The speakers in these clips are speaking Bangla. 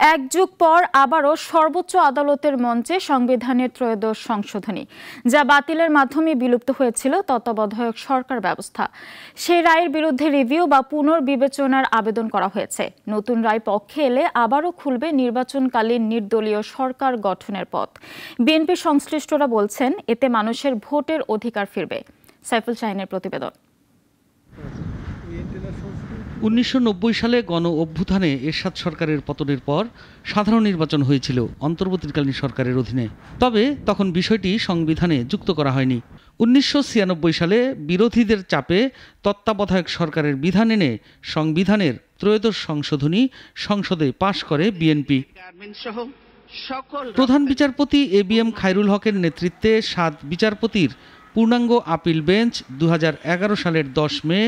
এক যুগ পর আবারও সর্বোচ্চ আদালতের মঞ্চে সংবিধানের ত্রয়োদশ সংশোধনী, যা বাতিলের মাধ্যমে বিলুপ্ত হয়েছিল তত্ত্বাবধায়ক সরকার ব্যবস্থা। সেই রায়ের বিরুদ্ধে রিভিউ বা পুনর্বিবেচনার আবেদন করা হয়েছে। নতুন রায় পক্ষে এলে আবারও খুলবে নির্বাচনকালীন নির্দলীয় সরকার গঠনের পথ। বিএনপি সংশ্লিষ্টরা বলছেন, এতে মানুষের ভোটের অধিকার ফিরবে। সাইফুল শাহিনের প্রতিবেদন। 1990 সালে গণ অভ্যুত্থানে এরশাদ সরকারের পতনের পর সাধারণ নির্বাচন হয়েছিল অন্তর্বর্তীকালীন সরকারের অধীনে। তবে তখন বিষয়টি সংবিধানে যুক্ত করা হয়নি। 1996 সালে বিরোধীদের চাপে তত্ত্বাবধায়ক সরকারের বিধান এনে সংবিধানের ত্রয়োদশ সংশোধনী সংসদে পাশ করে বিএনপি। প্রধান বিচারপতি এবিএম খায়রুল হকের নেতৃত্বে 7 বিচারপতির পূর্ণাঙ্গ আপিল বেঞ্চ 2011 সালের 10 মে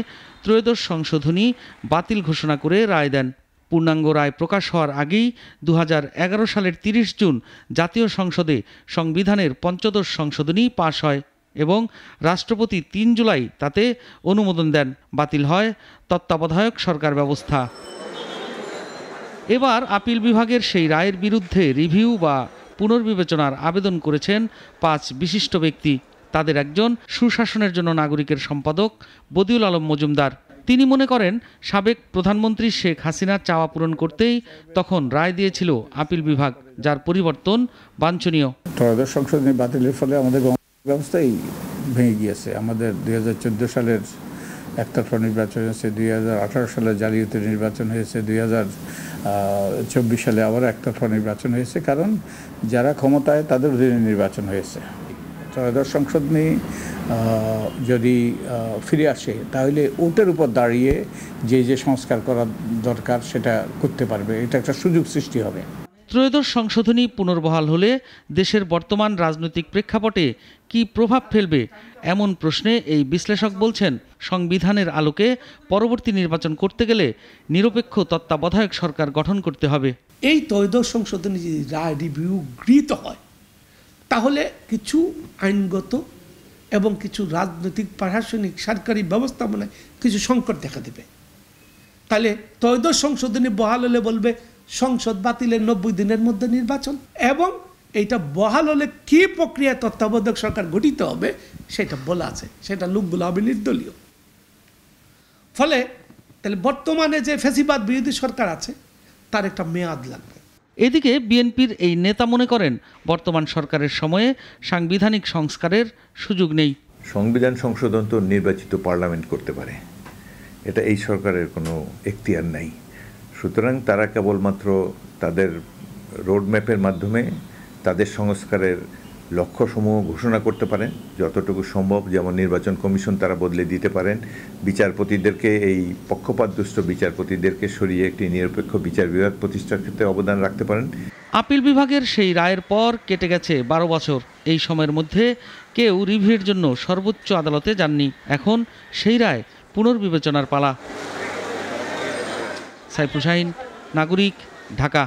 ত্রয়োদশ সংশোধনী বাতিল ঘোষণা করে রায় দেন। পূর্ণাঙ্গ রায় প্রকাশ হওয়ার আগেই 2011 সালের 30 জুন জাতীয় সংসদে সংবিধানের পঞ্চদশ সংশোধনী পাশ হয় এবং রাষ্ট্রপতি 3 জুলাই তাতে অনুমোদন দেন। বাতিল হয় তত্ত্বাবধায়ক সরকার ব্যবস্থা। এবার আপিল বিভাগের সেই রায়ের বিরুদ্ধে রিভিউ বা পুনর্বিবেচনার আবেদন করেছেন 5 বিশিষ্ট ব্যক্তি। তাদের একজন সুশাসনের জন্য নাগরিকের সম্পাদক বদিউল আলম মজুমদার। তিনি মনে করেন, সাবেক প্রধানমন্ত্রী শেখ হাসিনার চাওয়া পূরণ করতেই তখন রায় দিয়েছিল আপিল বিভাগ, যার পরিবর্তন বাঞ্ছনীয়। ত্রয়োদশ সংশোধনী বাতিলের ফলে আমাদের ব্যবস্থাই ভেঙে গিয়েছে। আমাদের 2014 সালের একতরফা নির্বাচন হয়েছে, 2018 সালে জালিয়াতি নির্বাচন হয়েছে, 2024 সালে আবার একতরফা নির্বাচন হয়েছে, কারণ যারা ক্ষমতায় তাদের অধীনে নির্বাচন হয়েছে। ত্রয়োদশ সংশোধনী যদি ফিরে আসে, তাহলে ওটার উপর দাঁড়িয়ে যে সংস্কার করা দরকার সেটা করতে পারবে। এটা একটা সুযোগ সৃষ্টি হবে। ত্রয়োদশ সংশোধনী পুনর্বহাল হলে দেশের বর্তমান রাজনৈতিক প্রেক্ষাপটে কি প্রভাব ফেলবে, এমন প্রশ্নে এই বিশ্লেষক বলছেন, সংবিধানের আলোকে পরবর্তী নির্বাচন করতে গেলে নিরপেক্ষ তত্ত্বাবধায়ক সরকার গঠন করতে হবে। এই ত্রয়োদশ সংশোধনী যদি রায় রিভিউ গৃহীত হয়, তাহলে কিছু আইনগত এবং কিছু রাজনৈতিক প্রশাসনিক সরকারি ব্যবস্থাপনায় কিছু সংকট দেখা দেবে। তাহলে ত্রয়োদশ সংশোধনী বহাল হলে বলবে সংসদ বাতিলের 90 দিনের মধ্যে নির্বাচন, এবং এইটা বহাল হলে কি প্রক্রিয়া তত্ত্বাবধায়ক সরকার গঠিত হবে সেটা বলা আছে, সেটা লোকগুলো হবে নির্দলীয়। ফলে তাহলে বর্তমানে যে ফ্যাসিবাদ বিরোধী সরকার আছে তার একটা মেয়াদ লাগবে। এদিকে বিএনপির এই নেতা মনে করেন, বর্তমান সরকারের সময়ে সাংবিধানিক সংস্কারের সুযোগ নেই। সংবিধান সংশোধন তো নির্বাচিত পার্লামেন্ট করতে পারে, এটা এই সরকারের কোনো এখতিয়ার নাই। সুতরাং তারা কেবলমাত্র তাদের রোডম্যাপের মাধ্যমে তাদের সংস্কারের লক্ষ্যসমূহ ঘোষণা করতে পারেন যতটুকু সম্ভব। যেমন নির্বাচন কমিশন তারা বদলে দিতে পারেন, বিচারপতিদেরকে, এই পক্ষপাতদুষ্ট বিচারপতিদেরকে সরিয়ে একটি নিরপেক্ষ বিচার বিভাগ প্রতিষ্ঠার ক্ষেত্রে অবদান রাখতে পারেন। আপিল বিভাগের সেই রায়ের পর কেটে গেছে 12 বছর। এই সময়ের মধ্যে কেউ রিভিউর জন্য সর্বোচ্চ আদালতে যাননি। এখন সেই রায় পুনর্বিবেচনার পালা। সাইফুল শাহিন, নাগরিক, ঢাকা।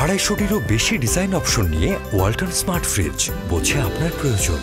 250-টিরও বেশি ডিজাইন অপশন নিয়ে ওয়ালটন স্মার্ট ফ্রিজ, বোঝে আপনার প্রয়োজন।